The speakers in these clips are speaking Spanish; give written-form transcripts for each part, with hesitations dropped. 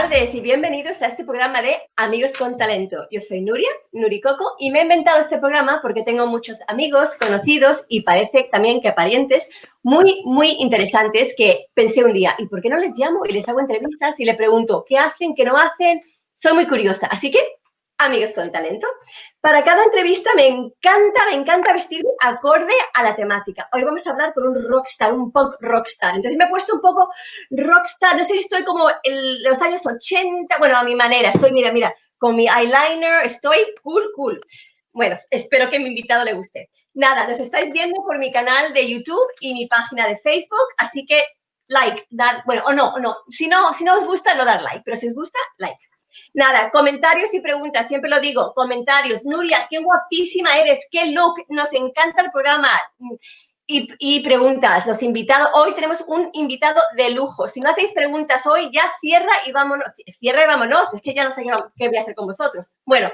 tardes y bienvenidos a este programa de Amigos con Talento. Yo soy Nuria, Nuricoco, y me he inventado este programa porque tengo muchos amigos, conocidos y parece también que parientes muy interesantes que pensé un día, ¿y por qué no les llamo y les hago entrevistas y les pregunto qué hacen, qué no hacen? Soy muy curiosa, así que Amigos con Talento. Para cada entrevista me encanta vestirme acorde a la temática. Hoy vamos a hablar con un rockstar, un punk rockstar. Entonces me he puesto un poco rockstar, no sé si estoy como en los años 80, bueno, a mi manera. Estoy, mira, con mi eyeliner, estoy cool. Bueno, espero que a mi invitado le guste. Nada, nos estáis viendo por mi canal de YouTube y mi página de Facebook, así que like, dar, bueno, o no. Si no os gusta, no dar like, pero si os gusta, like. Nada, comentarios y preguntas, siempre lo digo, comentarios. Nuria, qué guapísima eres, qué look, nos encanta el programa. Y preguntas, los invitados, hoy tenemos un invitado de lujo. Si no hacéis preguntas hoy, ya cierra y vámonos, es que ya no sé qué voy a hacer con vosotros. Bueno,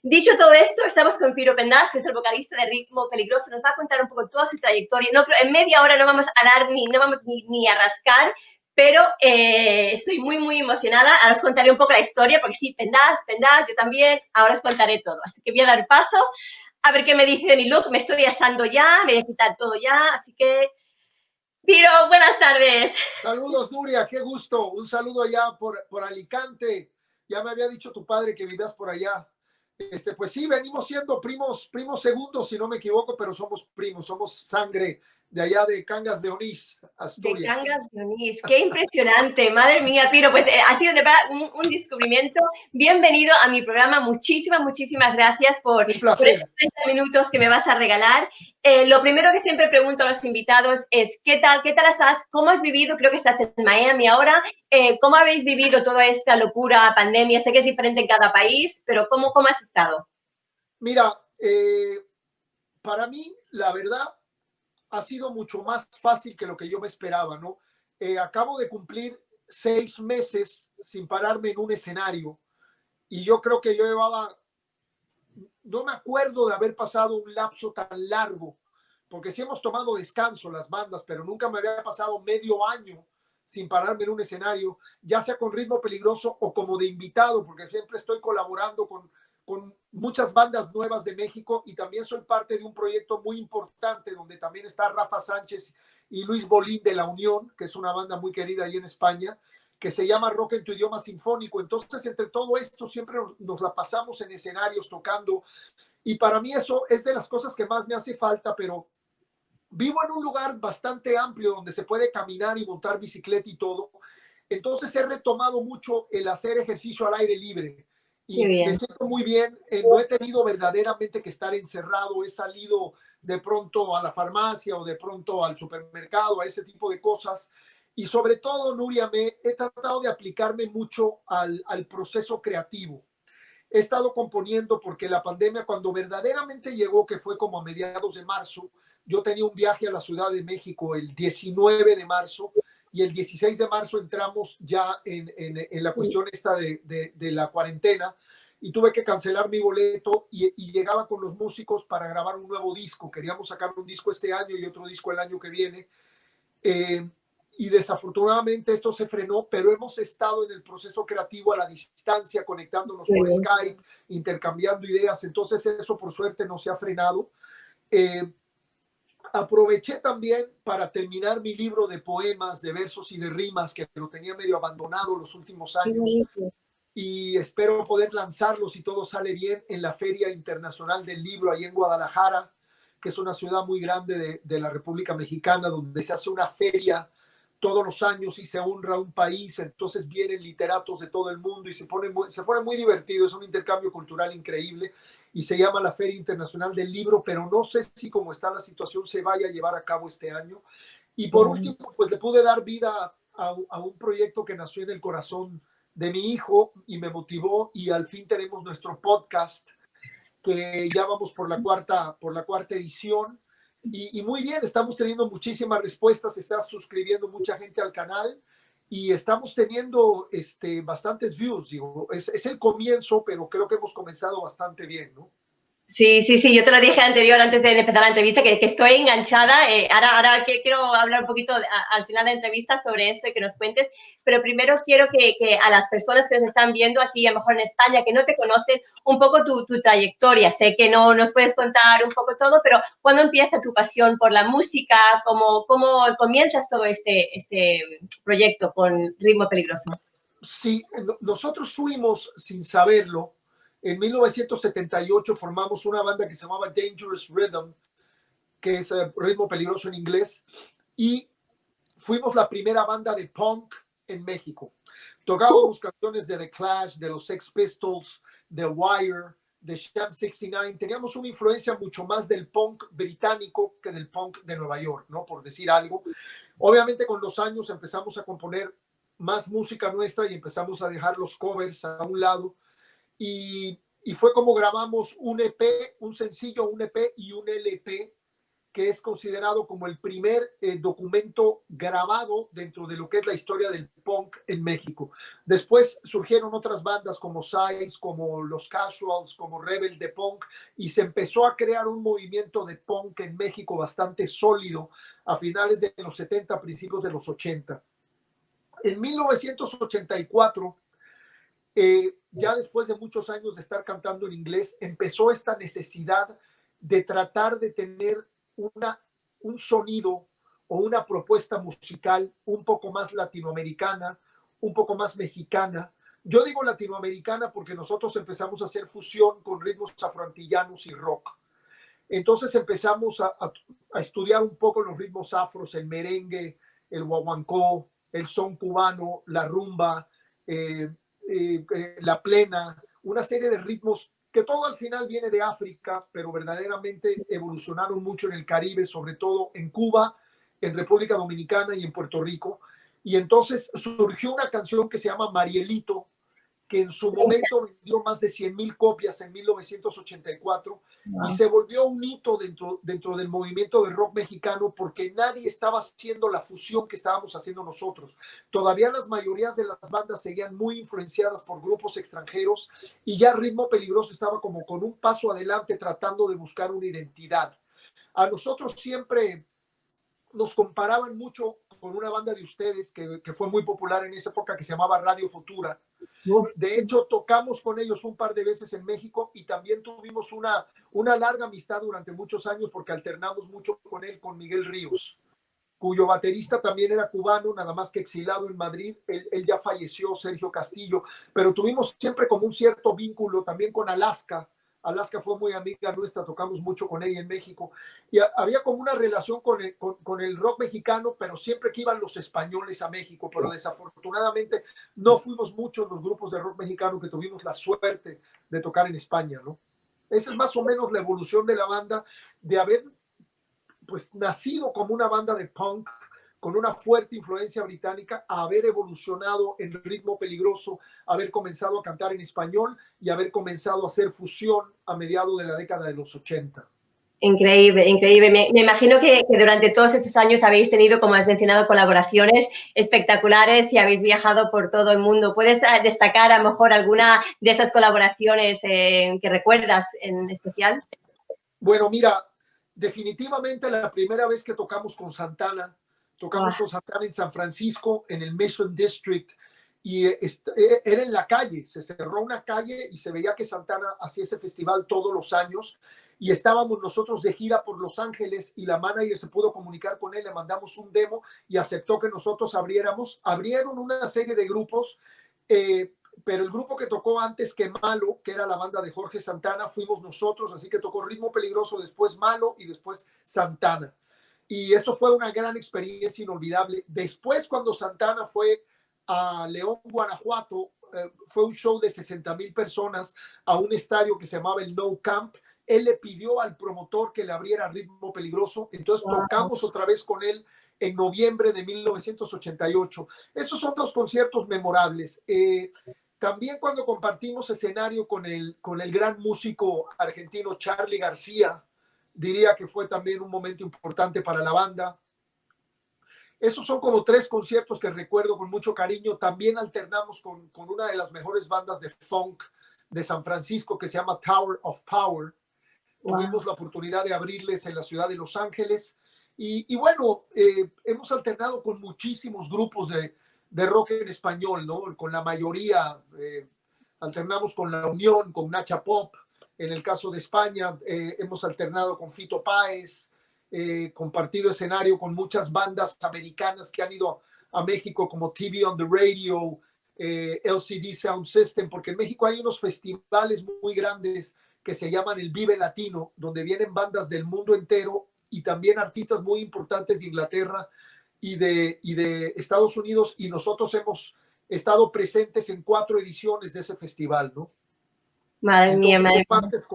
dicho todo esto, estamos con Piro Pendas, que es el vocalista de Ritmo Peligroso, nos va a contar un poco toda su trayectoria. No, en media hora no vamos a dar no vamos ni a rascar, pero estoy muy emocionada. Ahora os contaré un poco la historia, porque sí, Pendas, yo también, ahora os contaré todo. Así que voy a dar paso, a ver qué me dice de mi look. Me estoy asando ya, me voy a quitar todo ya, así que... Piro, buenas tardes. Saludos, Nuria, qué gusto. Un saludo allá por Alicante. Ya me había dicho tu padre que vivías por allá. Pues sí, venimos siendo primos segundos, si no me equivoco, pero somos primos, somos sangre de allá de Cangas de Onís, Asturias. De Cangas de Onís, qué impresionante, madre mía, Piro, pues ha sido de verdad un descubrimiento. Bienvenido a mi programa, muchísimas gracias por esos 30 minutos que me vas a regalar. Lo primero que siempre pregunto a los invitados es, ¿qué tal estás? ¿Cómo has vivido? Creo que estás en Miami ahora. ¿Cómo habéis vivido toda esta locura, pandemia? Sé que es diferente en cada país, pero ¿cómo has estado? Mira, para mí, la verdad, ha sido mucho más fácil que lo que yo me esperaba, ¿no? Acabo de cumplir 6 meses sin pararme en un escenario y yo creo que yo llevaba, no me acuerdo de haber pasado un lapso tan largo, porque sí hemos tomado descanso las bandas, pero nunca me había pasado medio año sin pararme en un escenario, ya sea con Ritmo Peligroso o como de invitado, porque siempre estoy colaborando con muchas bandas nuevas de México y también soy parte de un proyecto muy importante donde también está Rafa Sánchez y Luis Bolín de La Unión, que es una banda muy querida ahí en España, que se llama Rock en tu idioma sinfónico. Entonces, entre todo esto, siempre nos la pasamos en escenarios tocando y para mí eso es de las cosas que más me hace falta, pero vivo en un lugar bastante amplio donde se puede caminar y montar bicicleta y todo. Entonces he retomado mucho el hacer ejercicio al aire libre y me siento muy bien. No he tenido verdaderamente que estar encerrado. He salido de pronto a la farmacia o de pronto al supermercado, a ese tipo de cosas. Y sobre todo, Nuria, he tratado de aplicarme mucho al proceso creativo. He estado componiendo porque la pandemia, cuando verdaderamente llegó, que fue como a mediados de marzo, yo tenía un viaje a la Ciudad de México el 19 de marzo y el 16 de marzo entramos ya en la cuestión esta de la cuarentena y tuve que cancelar mi boleto y llegaba con los músicos para grabar un nuevo disco. Queríamos sacar un disco este año y otro disco el año que viene. Y desafortunadamente esto se frenó, pero hemos estado en el proceso creativo a la distancia, conectándonos por Skype, intercambiando ideas, entonces eso por suerte no se ha frenado. Aproveché también para terminar mi libro de poemas, de versos y de rimas, que lo tenía medio abandonado los últimos años, y espero poder lanzarlo, si todo sale bien, en la Feria Internacional del Libro, ahí en Guadalajara, que es una ciudad muy grande de la República Mexicana, donde se hace una feria todos los años y se honra un país, entonces vienen literatos de todo el mundo y se pone muy divertido, es un intercambio cultural increíble y se llama la Feria Internacional del Libro, pero no sé si como está la situación se vaya a llevar a cabo este año. Y por último, pues le pude dar vida a un proyecto que nació en el corazón de mi hijo y me motivó y al fin tenemos nuestro podcast que ya vamos por la cuarta edición. Y muy bien, estamos teniendo muchísimas respuestas, se está suscribiendo mucha gente al canal y estamos teniendo bastantes views. Digo, es el comienzo, pero creo que hemos comenzado bastante bien, ¿no? Sí, sí, sí, yo te lo dije anterior, antes de empezar la entrevista, que estoy enganchada. Ahora que quiero hablar un poquito al final de la entrevista sobre eso y que nos cuentes, pero primero quiero que a las personas que nos están viendo aquí, a lo mejor en España, que no te conocen, un poco tu trayectoria. Sé que no nos puedes contar un poco todo, pero ¿cuándo empieza tu pasión por la música? ¿Cómo comienzas todo este proyecto con Ritmo Peligroso? Sí, nosotros fuimos sin saberlo. En 1978 formamos una banda que se llamaba Dangerous Rhythm, que es ritmo peligroso en inglés, y fuimos la primera banda de punk en México. Tocábamos canciones de The Clash, de los Sex Pistols, The Wire, de Sham 69. Teníamos una influencia mucho más del punk británico que del punk de Nueva York, ¿no? Por decir algo. Obviamente con los años empezamos a componer más música nuestra y empezamos a dejar los covers a un lado. Y fue como grabamos un EP, un sencillo, un EP y un LP, que es considerado como el primer documento grabado dentro de lo que es la historia del punk en México. Después surgieron otras bandas como Size, como Los Casuals, como Rebel de Punk, y se empezó a crear un movimiento de punk en México bastante sólido a finales de los 70, principios de los 80. En 1984, ya después de muchos años de estar cantando en inglés, empezó esta necesidad de tratar de tener un sonido o una propuesta musical un poco más latinoamericana, un poco más mexicana. Yo digo latinoamericana porque nosotros empezamos a hacer fusión con ritmos afroantillanos y rock. Entonces empezamos a estudiar un poco los ritmos afros, el merengue, el guaguancó, el son cubano, la rumba, la plena, una serie de ritmos que todo al final viene de África, pero verdaderamente evolucionaron mucho en el Caribe, sobre todo en Cuba, en República Dominicana y en Puerto Rico. Y entonces surgió una canción que se llama Marielito, que en su momento vendió más de 100,000 copias en 1984 y se volvió un hito dentro del movimiento de rock mexicano porque nadie estaba haciendo la fusión que estábamos haciendo nosotros. Todavía las mayorías de las bandas seguían muy influenciadas por grupos extranjeros y ya Ritmo Peligroso estaba como con un paso adelante tratando de buscar una identidad. A nosotros siempre nos comparaban mucho con una banda de ustedes que fue muy popular en esa época que se llamaba Radio Futura. De hecho, tocamos con ellos un par de veces en México y también tuvimos una larga amistad durante muchos años porque alternamos mucho con él, con Miguel Ríos, cuyo baterista también era cubano, nada más que exilado en Madrid. Él ya falleció, Sergio Castillo, pero tuvimos siempre como un cierto vínculo también con Alaska. Alaska fue muy amiga nuestra, tocamos mucho con ella en México y había como una relación con el rock mexicano, pero siempre que iban los españoles a México, pero desafortunadamente no fuimos muchos los grupos de rock mexicano que tuvimos la suerte de tocar en España, ¿no? Esa es más o menos la evolución de la banda, de haber pues nacido como una banda de punk con una fuerte influencia británica, a haber evolucionado en Ritmo Peligroso, haber comenzado a cantar en español y haber comenzado a hacer fusión a mediados de la década de los 80. Increíble, increíble. Me imagino que durante todos esos años habéis tenido, como has mencionado, colaboraciones espectaculares y habéis viajado por todo el mundo. ¿Puedes destacar a lo mejor alguna de esas colaboraciones que recuerdas en especial? Bueno, mira, definitivamente la primera vez que tocamos con Santana en San Francisco, en el Mission District, y era en la calle, se cerró una calle y se veía que Santana hacía ese festival todos los años y estábamos nosotros de gira por Los Ángeles y la manager se pudo comunicar con él, le mandamos un demo y aceptó que nosotros abriéramos. Abrieron una serie de grupos, pero el grupo que tocó antes que Malo, que era la banda de Jorge Santana, fuimos nosotros, así que tocó Ritmo Peligroso, después Malo y después Santana. Y eso fue una gran experiencia inolvidable. Después, cuando Santana fue a León, Guanajuato, fue un show de 60,000 personas a un estadio que se llamaba el No Camp. Él le pidió al promotor que le abriera Ritmo Peligroso, entonces tocamos otra vez con él en noviembre de 1988. Esos son dos conciertos memorables. También cuando compartimos escenario con el gran músico argentino Charly García, diría que fue también un momento importante para la banda. Esos son como 3 conciertos que recuerdo con mucho cariño. También alternamos con una de las mejores bandas de funk de San Francisco que se llama Tower of Power. Tuvimos la oportunidad de abrirles en la ciudad de Los Ángeles. Y bueno, hemos alternado con muchísimos grupos de rock en español, ¿no? Con la mayoría, alternamos con La Unión, con Nacha Pop. En el caso de España, hemos alternado con Fito Páez, compartido escenario con muchas bandas americanas que han ido a México, como TV on the Radio, LCD Sound System, porque en México hay unos festivales muy grandes que se llaman el Vive Latino, donde vienen bandas del mundo entero y también artistas muy importantes de Inglaterra y de Estados Unidos, y nosotros hemos estado presentes en 4 ediciones de ese festival, ¿no? Madre mía, Entonces madre mía. compartes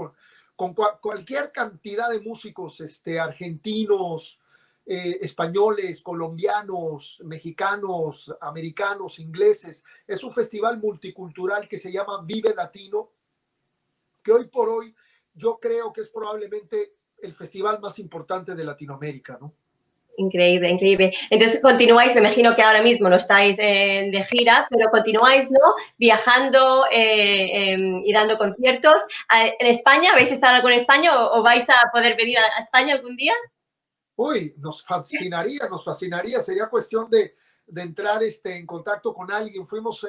con cualquier cantidad de músicos, argentinos, españoles, colombianos, mexicanos, americanos, ingleses. Es un festival multicultural que se llama Vive Latino, que hoy por hoy yo creo que es probablemente el festival más importante de Latinoamérica, ¿no? Increíble, increíble. Entonces continuáis, me imagino que ahora mismo no estáis de gira, pero continuáis, ¿no? Viajando y dando conciertos. ¿En España? ¿Habéis estado algo en España o vais a poder venir a España algún día? Uy, nos fascinaría. Sería cuestión de entrar en contacto con alguien. Fuimos,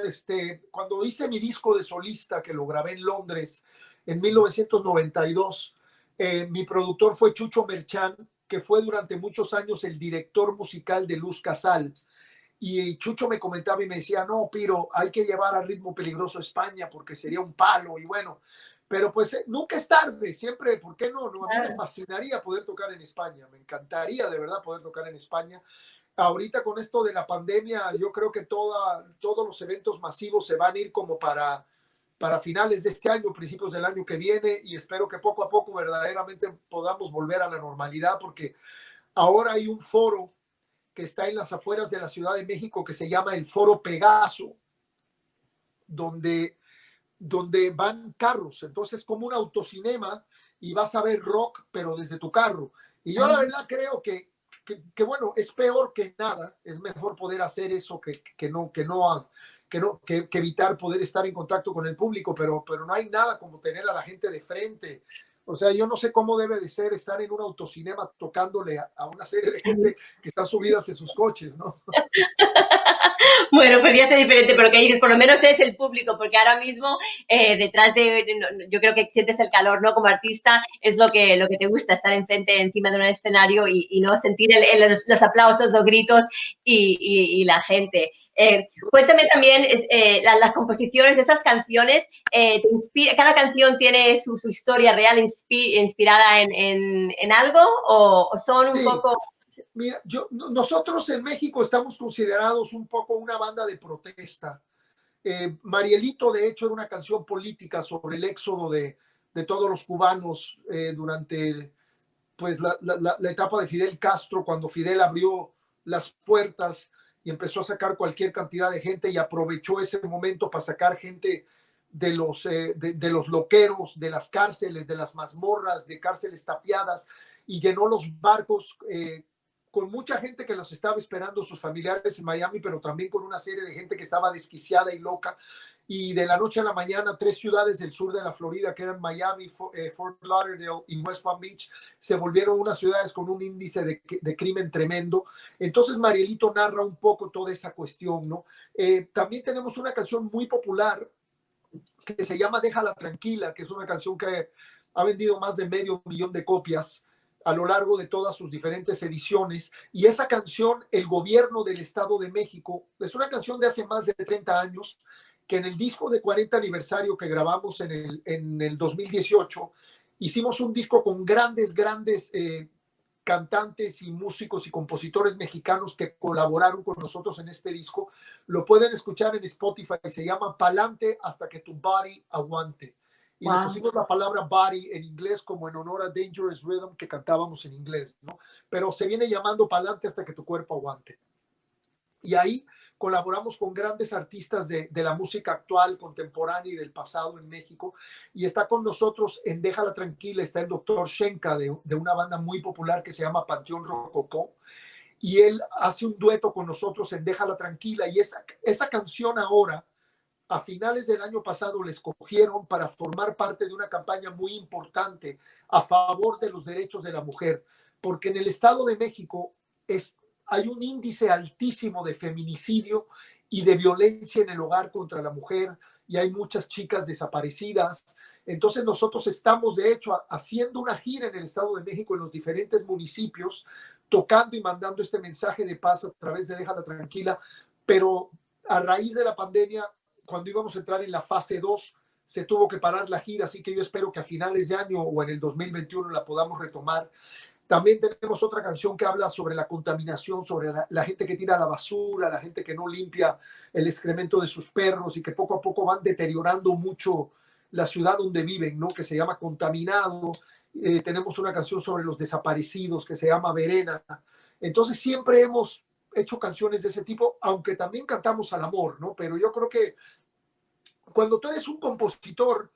cuando hice mi disco de solista, que lo grabé en Londres en 1992, mi productor fue Chucho Merchán, que fue durante muchos años el director musical de Luz Casal. Y Chucho me comentaba y me decía, no, Piro, hay que llevar a Ritmo Peligroso a España porque sería un palo. Y bueno, pero pues nunca es tarde, siempre, ¿por qué no? No, a mí me fascinaría poder tocar en España, me encantaría de verdad poder tocar en España. Ahorita con esto de la pandemia, yo creo que todos los eventos masivos se van a ir como para finales de este año, principios del año que viene, y espero que poco a poco verdaderamente podamos volver a la normalidad, porque ahora hay un foro que está en las afueras de la Ciudad de México que se llama el Foro Pegaso, donde van carros, entonces como un autocinema, y vas a ver rock, pero desde tu carro. Y yo la verdad creo que bueno, es peor que nada, es mejor poder hacer eso que evitar poder estar en contacto con el público, pero no hay nada como tener a la gente de frente. O sea, yo no sé cómo debe de ser estar en un autocinema tocándole a una serie de gente que está subidas en sus coches, ¿no? Bueno, podría ser diferente, pero que dices, por lo menos es el público, porque ahora mismo detrás yo creo que sientes el calor, ¿no? Como artista es lo que te gusta, estar enfrente, encima de un escenario y no sentir los aplausos, los gritos y la gente. Cuéntame también las composiciones de esas canciones. ¿Cada canción tiene su historia real inspirada en algo o son un Sí. poco... Mira, nosotros en México estamos considerados un poco una banda de protesta. Marielito, de hecho, era una canción política sobre el éxodo de todos los cubanos durante pues, la etapa de Fidel Castro, cuando Fidel abrió las puertas y empezó a sacar cualquier cantidad de gente y aprovechó ese momento para sacar gente de los loqueros, de las cárceles, de las mazmorras, de cárceles tapiadas, y llenó los barcos con mucha gente que los estaba esperando sus familiares en Miami, pero también con una serie de gente que estaba desquiciada y loca. Y de la noche a la mañana, 3 ciudades del sur de la Florida, que eran Miami, Fort Lauderdale y West Palm Beach, se volvieron unas ciudades con un índice de crimen tremendo. Entonces Marielito narra un poco toda esa cuestión, ¿no? También tenemos una canción muy popular que se llama Déjala Tranquila, que es una canción que ha vendido más de 500,000 de copias a lo largo de todas sus diferentes ediciones. Y esa canción, el gobierno del Estado de México, es una canción de hace más de 30 años, que en el disco de 40 aniversario que grabamos en el 2018, hicimos un disco con grandes cantantes y músicos y compositores mexicanos que colaboraron con nosotros en este disco. Lo pueden escuchar en Spotify, se llama Palante hasta que tu body aguante. Y le pusimos la palabra body en inglés como en honor a Dangerous Rhythm, que cantábamos en inglés, ¿no? Pero se viene llamando Palante hasta que tu cuerpo aguante. Y ahí colaboramos con grandes artistas de la música actual, contemporánea y del pasado en México. Y está con nosotros en Déjala Tranquila, está el doctor Shenka de una banda muy popular que se llama Panteón Rococó. Y él hace un dueto con nosotros en Déjala Tranquila. Y esa canción ahora a finales del año pasado le escogieron para formar parte de una campaña muy importante a favor de los derechos de la mujer, porque en el Estado de México hay un índice altísimo de feminicidio y de violencia en el hogar contra la mujer, y hay muchas chicas desaparecidas. Entonces nosotros estamos, de hecho, haciendo una gira en el Estado de México, en los diferentes municipios, tocando y mandando este mensaje de paz a través de Déjala Tranquila, pero a raíz de la pandemia, cuando íbamos a entrar en la fase 2, se tuvo que parar la gira, así que yo espero que a finales de año o en el 2021 la podamos retomar. También tenemos otra canción que habla sobre la contaminación, sobre la gente que tira la basura, la gente que no limpia el excremento de sus perros y que poco a poco van deteriorando mucho la ciudad donde viven, ¿no? Que se llama Contaminado. Tenemos una canción sobre los desaparecidos que se llama Verena. Entonces siempre hemos hecho canciones de ese tipo, aunque también cantamos al amor, ¿no? Pero yo creo que cuando tú eres un compositor,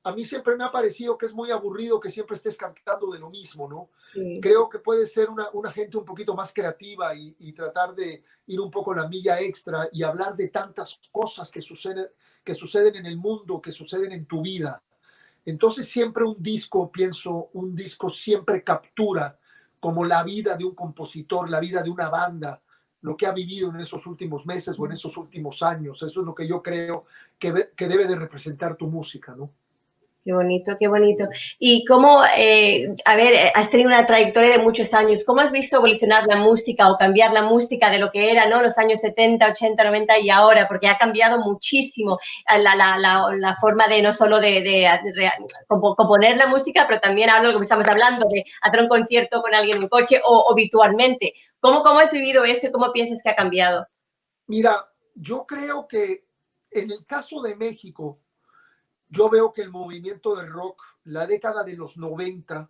a mí siempre me ha parecido que es muy aburrido que siempre estés cantando de lo mismo, ¿no? Sí. Creo que puede ser una gente un poquito más creativa y tratar de ir un poco la milla extra y hablar de tantas cosas que suceden en el mundo, que suceden en tu vida. Entonces siempre un disco, pienso, un disco siempre captura como la vida de un compositor, la vida de una banda, lo que ha vivido en esos últimos meses o en esos últimos años. Eso es lo que yo creo que debe de representar tu música, ¿no? Qué bonito, qué bonito. Y cómo, a ver, has tenido una trayectoria de muchos años. ¿Cómo has visto evolucionar la música o cambiar la música de lo que era, ¿no? Los años 70, 80, 90 y ahora? Porque ha cambiado muchísimo la forma de no solo de componer la música, pero también ahora lo que estamos hablando, de hacer un concierto con alguien en un coche o virtualmente. ¿Cómo has vivido eso y cómo piensas que ha cambiado? Mira, yo creo que en el caso de México, yo veo que el movimiento del rock, la década de los 90,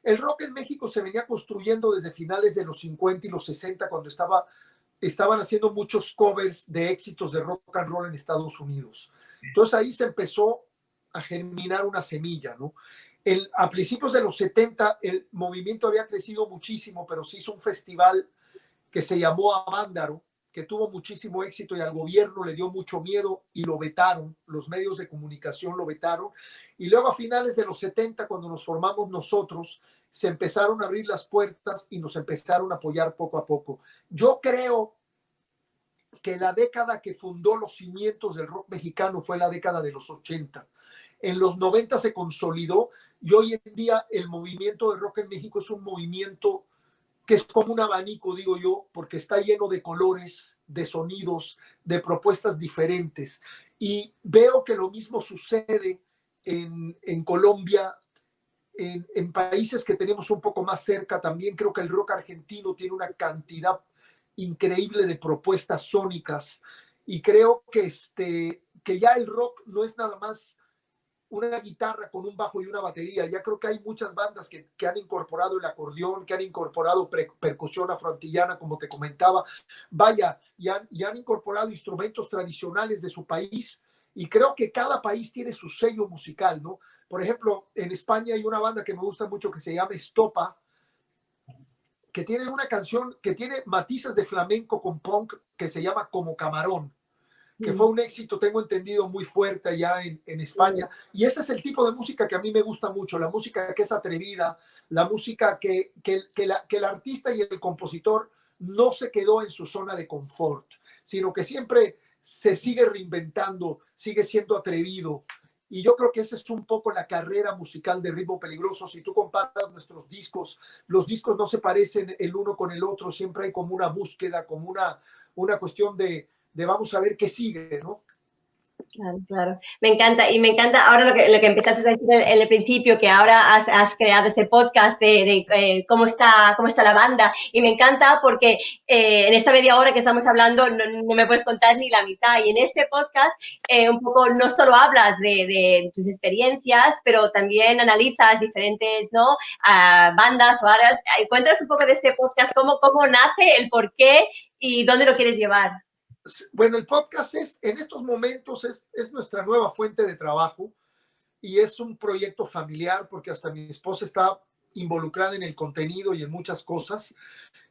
el rock en México se venía construyendo desde finales de los 50 y los 60, cuando estaban haciendo muchos covers de éxitos de rock and roll en Estados Unidos. Entonces ahí se empezó a germinar una semilla, ¿no? A principios de los 70 el movimiento había crecido muchísimo, pero se hizo un festival que se llamó Avándaro, que tuvo muchísimo éxito y al gobierno le dio mucho miedo y lo vetaron, los medios de comunicación lo vetaron. Y luego a finales de los 70, cuando nos formamos nosotros, se empezaron a abrir las puertas y nos empezaron a apoyar poco a poco. Yo creo que la década que fundó los cimientos del rock mexicano fue la década de los 80. En los 90 se consolidó y hoy en día el movimiento del rock en México es un movimiento que es como un abanico, digo yo, porque está lleno de colores, de sonidos, de propuestas diferentes. Y veo que lo mismo sucede en Colombia, en países que tenemos un poco más cerca también. Creo que el rock argentino tiene una cantidad increíble de propuestas sónicas y creo que ya el rock no es nada más una guitarra con un bajo y una batería. Ya creo que hay muchas bandas que han incorporado el acordeón, que han incorporado percusión afroantillana, como te comentaba. Vaya, y han incorporado instrumentos tradicionales de su país. Y creo que cada país tiene su sello musical, ¿no? Por ejemplo, en España hay una banda que me gusta mucho que se llama Estopa, que tiene una canción que tiene matices de flamenco con punk que se llama Como Camarón, que fue un éxito, tengo entendido, muy fuerte allá en España. Y ese es el tipo de música que a mí me gusta mucho, la música que es atrevida, la música que el artista y el compositor no se quedó en su zona de confort, sino que siempre se sigue reinventando, sigue siendo atrevido. Y yo creo que esa es un poco la carrera musical de Ritmo Peligroso. Si tú comparas nuestros discos, los discos no se parecen el uno con el otro, siempre hay como una búsqueda, como una cuestión de vamos a ver qué sigue, ¿no? Claro, claro. Me encanta. Y me encanta ahora lo que empezaste a decir en el principio, que ahora has creado este podcast de cómo está la banda. Y me encanta porque en esta media hora que estamos hablando no me puedes contar ni la mitad. Y en este podcast un poco no solo hablas de tus experiencias, pero también analizas diferentes, ¿no? Bandas o áreas. Cuéntanos un poco de este podcast, cómo nace, el por qué y dónde lo quieres llevar. Bueno, el podcast en estos momentos es nuestra nueva fuente de trabajo y es un proyecto familiar porque hasta mi esposa está involucrada en el contenido y en muchas cosas.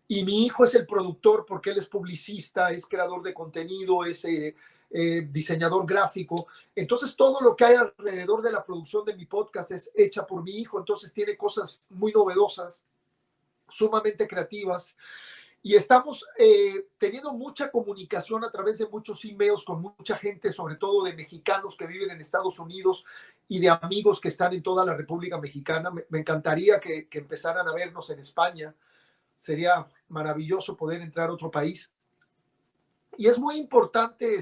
Y mi hijo es el productor porque él es publicista, es creador de contenido, es diseñador gráfico. Entonces todo lo que hay alrededor de la producción de mi podcast es hecha por mi hijo, entonces tiene cosas muy novedosas, sumamente creativas. Y estamos teniendo mucha comunicación a través de muchos emails con mucha gente, sobre todo de mexicanos que viven en Estados Unidos y de amigos que están en toda la República Mexicana. Me encantaría que empezaran a vernos en España. Sería maravilloso poder entrar a otro país. Y es muy importante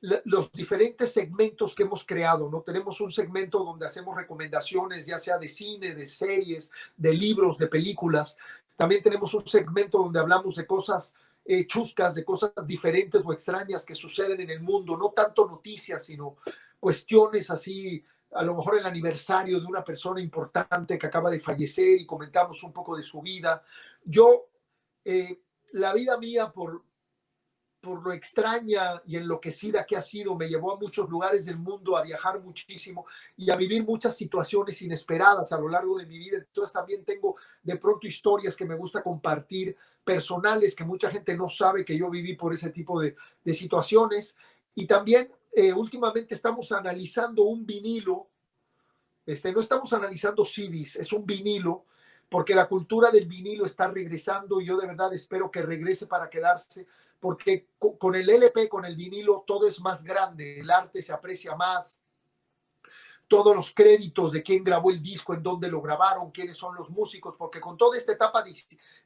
los diferentes segmentos que hemos creado, ¿no? Tenemos un segmento donde hacemos recomendaciones, ya sea de cine, de series, de libros, de películas. También tenemos un segmento donde hablamos de cosas chuscas, de cosas diferentes o extrañas que suceden en el mundo, no tanto noticias, sino cuestiones así, a lo mejor el aniversario de una persona importante que acaba de fallecer y comentamos un poco de su vida. Yo, la vida mía por lo extraña y enloquecida que ha sido, me llevó a muchos lugares del mundo, a viajar muchísimo y a vivir muchas situaciones inesperadas a lo largo de mi vida. Entonces también tengo de pronto historias que me gusta compartir, personales, que mucha gente no sabe que yo viví por ese tipo de situaciones. Y también últimamente estamos analizando un vinilo, no estamos analizando CDs, es un vinilo, porque la cultura del vinilo está regresando y yo de verdad espero que regrese para quedarse, porque con el LP, con el vinilo, todo es más grande, el arte se aprecia más, todos los créditos de quién grabó el disco, en dónde lo grabaron, quiénes son los músicos, porque con toda esta etapa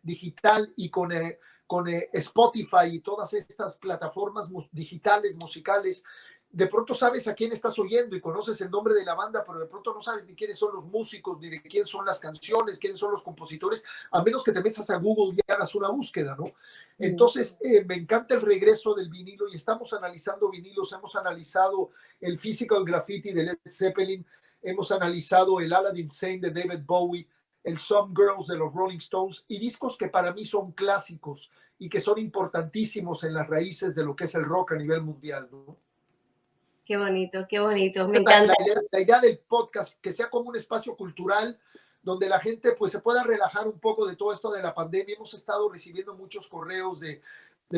digital y con Spotify y todas estas plataformas digitales, musicales, de pronto sabes a quién estás oyendo y conoces el nombre de la banda, pero de pronto no sabes ni quiénes son los músicos, ni de quién son las canciones, quiénes son los compositores, a menos que te metas a Google y hagas una búsqueda, ¿no? Entonces, me encanta el regreso del vinilo y estamos analizando vinilos, hemos analizado el Physical Graffiti de Led Zeppelin, hemos analizado el Aladdin Sane de David Bowie, el Some Girls de los Rolling Stones y discos que para mí son clásicos y que son importantísimos en las raíces de lo que es el rock a nivel mundial, ¿no? Qué bonito, me encanta. La idea del podcast, que sea como un espacio cultural donde la gente pues se pueda relajar un poco de todo esto de la pandemia. Hemos estado recibiendo muchos correos de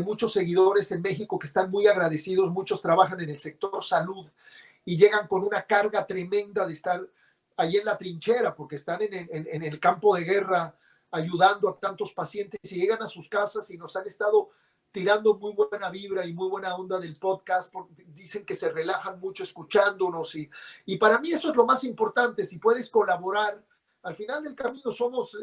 muchos seguidores en México que están muy agradecidos, muchos trabajan en el sector salud y llegan con una carga tremenda de estar ahí en la trinchera, porque están en el campo de guerra ayudando a tantos pacientes y llegan a sus casas y nos han estado tirando muy buena vibra y muy buena onda del podcast, porque dicen que se relajan mucho escuchándonos y para mí eso es lo más importante, si puedes colaborar. Al final del camino somos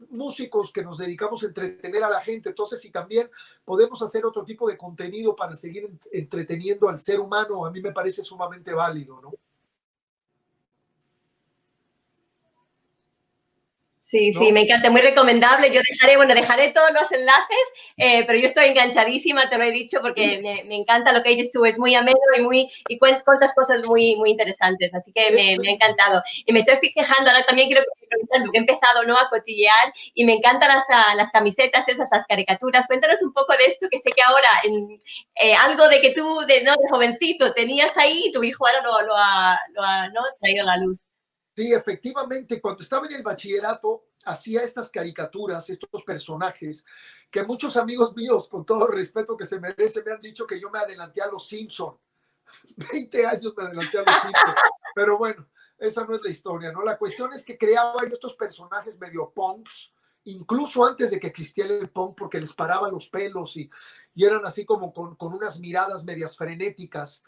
músicos que nos dedicamos a entretener a la gente, entonces si también podemos hacer otro tipo de contenido para seguir entreteniendo al ser humano, a mí me parece sumamente válido, ¿no? Sí, ¿No? sí, me encanta, muy recomendable. Yo dejaré todos los enlaces, pero yo estoy enganchadísima, te lo he dicho, porque me encanta lo que dices tú, es muy ameno y cuentas cosas muy, muy interesantes, así que me ha encantado. Y me estoy fijando, ahora también quiero preguntar, porque he empezado, ¿no?, a cotillear y me encantan las camisetas esas, las caricaturas. Cuéntanos un poco de esto, que sé que ahora algo de que tú, ¿no?, de jovencito tenías ahí y tu hijo ahora lo ha, ¿no?, traído a la luz. Sí, efectivamente, cuando estaba en el bachillerato, hacía estas caricaturas, estos personajes, que muchos amigos míos, con todo el respeto que se merece, me han dicho que yo me adelanté a los Simpson. 20 años me adelanté a los Simpson. Pero bueno, esa no es la historia, ¿no? La cuestión es que creaba yo estos personajes medio punks, incluso antes de que existiera el punk, porque les paraba los pelos y eran así como con unas miradas medias frenéticas.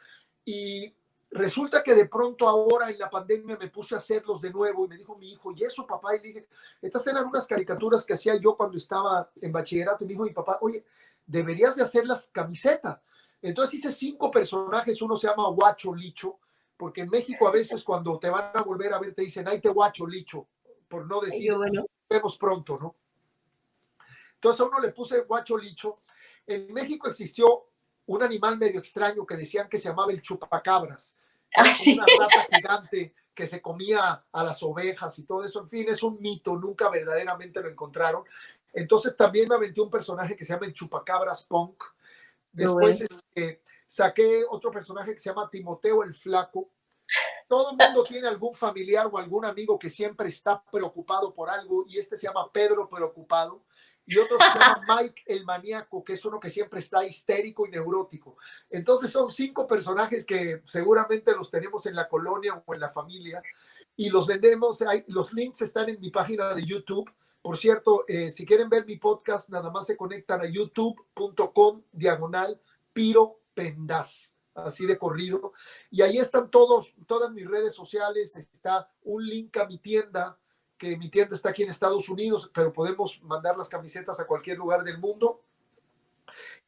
Y resulta que de pronto ahora en la pandemia me puse a hacerlos de nuevo y me dijo mi hijo, ¿y eso, papá? Y le dije, estas eran unas caricaturas que hacía yo cuando estaba en bachillerato. Y me dijo mi papá, oye, deberías de hacerlas camiseta. Entonces hice 5 personajes, uno se llama Guacho Licho, porque en México a veces cuando te van a volver a ver te dicen, ay, te guacho Licho, por no Ay, qué decir, bueno. vemos pronto, ¿no? Entonces a uno le puse Guacho Licho. En México existió un animal medio extraño que decían que se llamaba el chupacabras, que era como Sí. una rata gigante que se comía a las ovejas y todo eso. En fin, es un mito, nunca verdaderamente lo encontraron. Entonces también me aventé un personaje que se llama el chupacabras punk. Después saqué otro personaje que se llama Timoteo el Flaco. Todo el mundo tiene algún familiar o algún amigo que siempre está preocupado por algo y este se llama Pedro Preocupado. y otro se llama Mike el maníaco, que es uno que siempre está histérico y neurótico. Entonces son 5 personajes que seguramente los tenemos en la colonia o en la familia y los vendemos. Los links están en mi página de YouTube. Por cierto, si quieren ver mi podcast, nada más se conectan a youtube.com/Piro Pendas, así de corrido. Y ahí están todas mis redes sociales. Está un link a mi tienda, que mi tienda está aquí en Estados Unidos, pero podemos mandar las camisetas a cualquier lugar del mundo.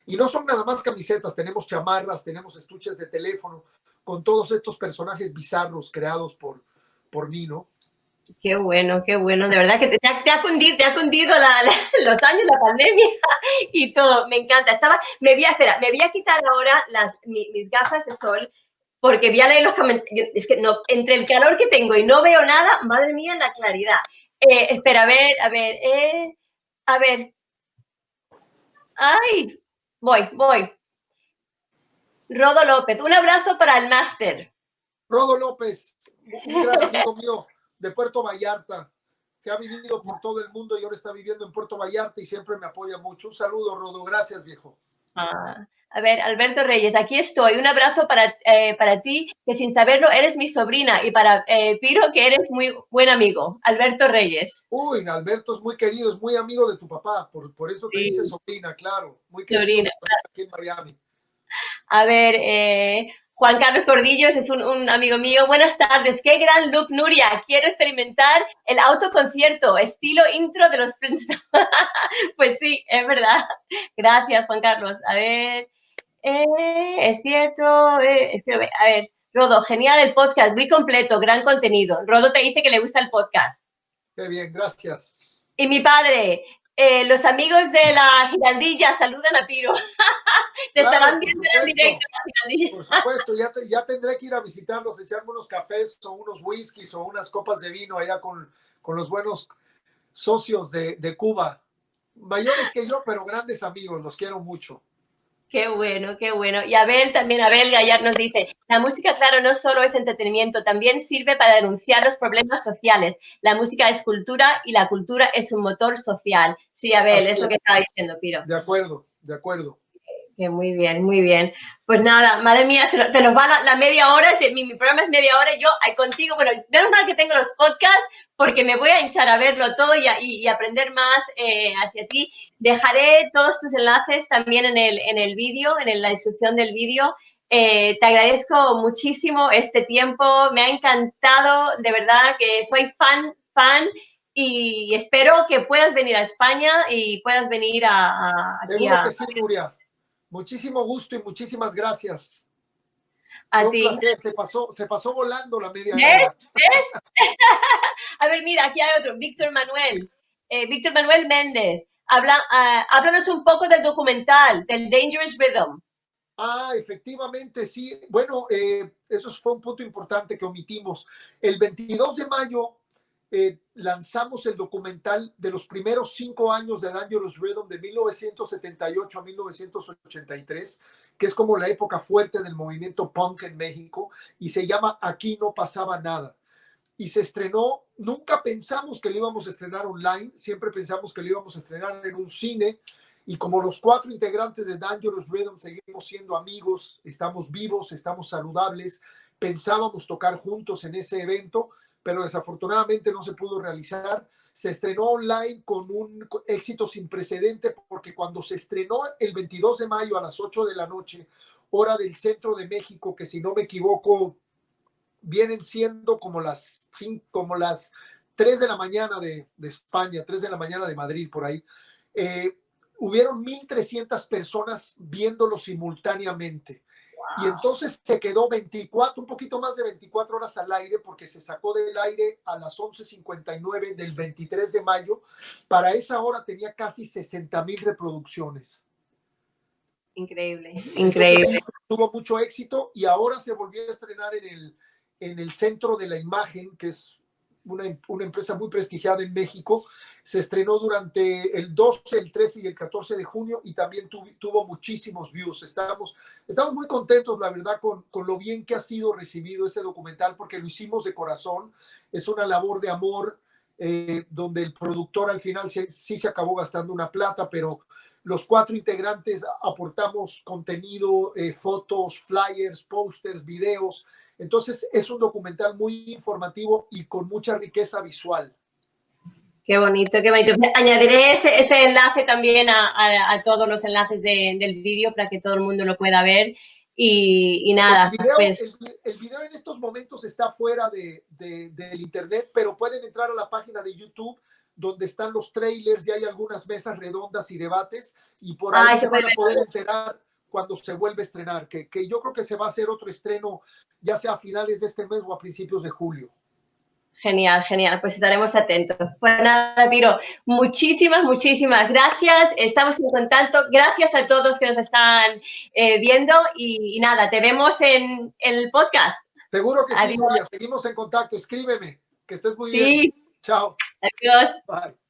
Y no son nada más camisetas, tenemos chamarras, tenemos estuches de teléfono, con todos estos personajes bizarros creados por mí, ¿no? Qué bueno, qué bueno. De verdad que te ha cundido los años, la pandemia y todo. Me encanta. Me voy a quitar ahora mis gafas de sol porque voy a leer los comentarios. Es que no, entre el calor que tengo y no veo nada, madre mía, la claridad. Espera, a ver. Ay, voy. Rodo López, un abrazo para el máster. Rodo López, un gran amigo mío de Puerto Vallarta, que ha vivido por todo el mundo y ahora está viviendo en Puerto Vallarta y siempre me apoya mucho. Un saludo, Rodo. Gracias, viejo. A ver, Alberto Reyes, aquí estoy. Un abrazo para ti, que sin saberlo eres mi sobrina, y para Piro, que eres muy buen amigo. Alberto Reyes. Uy, Alberto es muy querido, es muy amigo de tu papá, por eso te dice sobrina, claro. Muy querido Sobrina. Aquí en Miami. A ver, Juan Carlos Gordillos es un amigo mío. Buenas tardes. Qué gran look, Nuria. Quiero experimentar el autoconcierto, estilo intro de los Prince. Pues sí, es verdad. Gracias, Juan Carlos. A ver, es cierto. A ver, Rodo, genial el podcast, muy completo, gran contenido. Rodo te dice que le gusta el podcast. Qué bien, gracias. Y mi padre, los amigos de la Giraldilla saludan a Piro. Te estarán viendo en directo la Giraldilla. Por supuesto, ya tendré que ir a visitarlos, echarme unos cafés o unos whiskies o unas copas de vino allá con los buenos socios de Cuba. Mayores que yo, pero grandes amigos, los quiero mucho. Qué bueno, qué bueno. Y Abel Gallar nos dice, la música, claro, no solo es entretenimiento, también sirve para denunciar los problemas sociales. La música es cultura y la cultura es un motor social. Sí, Abel, eso que estaba diciendo, Piro. De acuerdo, de acuerdo. Que muy bien, muy bien. Pues nada, madre mía, te nos va la media hora, mi programa es media hora, yo contigo, bueno, menos mal que tengo los podcasts, porque me voy a hinchar a verlo todo y aprender más hacia ti. Dejaré todos tus enlaces también en el vídeo, en la descripción del vídeo. Te agradezco muchísimo este tiempo, me ha encantado, de verdad que soy fan, y espero que puedas venir a España y puedas venir aquí Seguro que sí, Nuria. Muchísimo gusto y muchísimas gracias. A Fue ti. un placer, se pasó volando la media hora. ¿Ves? A ver, mira, aquí hay otro, Víctor Manuel Méndez. Háblanos un poco del documental, del Dangerous Rhythm. Efectivamente, sí. Bueno, eso fue un punto importante que omitimos. El 22 de mayo lanzamos el documental de los primeros 5 años de Dangerous Rhythm, de 1978 a 1983, que es como la época fuerte del movimiento punk en México, y se llama Aquí no pasaba nada. Y se estrenó, nunca pensamos que lo íbamos a estrenar online, siempre pensamos que lo íbamos a estrenar en un cine, y como los 4 integrantes de Dangerous Rhythm seguimos siendo amigos, estamos vivos, estamos saludables, pensábamos tocar juntos en ese evento, pero desafortunadamente no se pudo realizar. Se estrenó online con un éxito sin precedente, porque cuando se estrenó el 22 de mayo a las 8 de la noche, hora del centro de México, que si no me equivoco, vienen siendo como las 3 de la mañana de España, 3 de la mañana de Madrid, por ahí, hubieron 1,300 personas viéndolo simultáneamente. Y entonces se quedó un poquito más de 24 horas al aire, porque se sacó del aire a las 11:59 del 23 de mayo. Para esa hora tenía casi 60,000 reproducciones. Increíble, increíble. Entonces, sí, tuvo mucho éxito y ahora se volvió a estrenar en el Centro de la Imagen, que es una empresa muy prestigiada en México. Se estrenó durante el 12, el 13 y el 14 de junio y también tuvo muchísimos views. Estamos muy contentos, la verdad, con lo bien que ha sido recibido este documental, porque lo hicimos de corazón. Es una labor de amor donde el productor al final sí se acabó gastando una plata, pero los 4 integrantes aportamos contenido, fotos, flyers, pósters, videos. Entonces es un documental muy informativo y con mucha riqueza visual. Qué bonito, qué bonito. Añadiré ese enlace también a todos los enlaces del vídeo para que todo el mundo lo pueda ver. Y nada, pues... El video en estos momentos está fuera del internet, pero pueden entrar a la página de YouTube donde están los trailers y hay algunas mesas redondas y debates, y por ahí se van a poder enterar cuando se vuelve a estrenar, que yo creo que se va a hacer otro estreno, ya sea a finales de este mes o a principios de julio. Genial, genial, pues estaremos atentos. Pues nada, Piro, muchísimas gracias, estamos en contacto, gracias a todos que nos están viendo y nada, te vemos en el podcast. Seguro que sí, Nuria, seguimos en contacto, escríbeme, que estés muy bien. Sí. Chao. Adiós. Bye.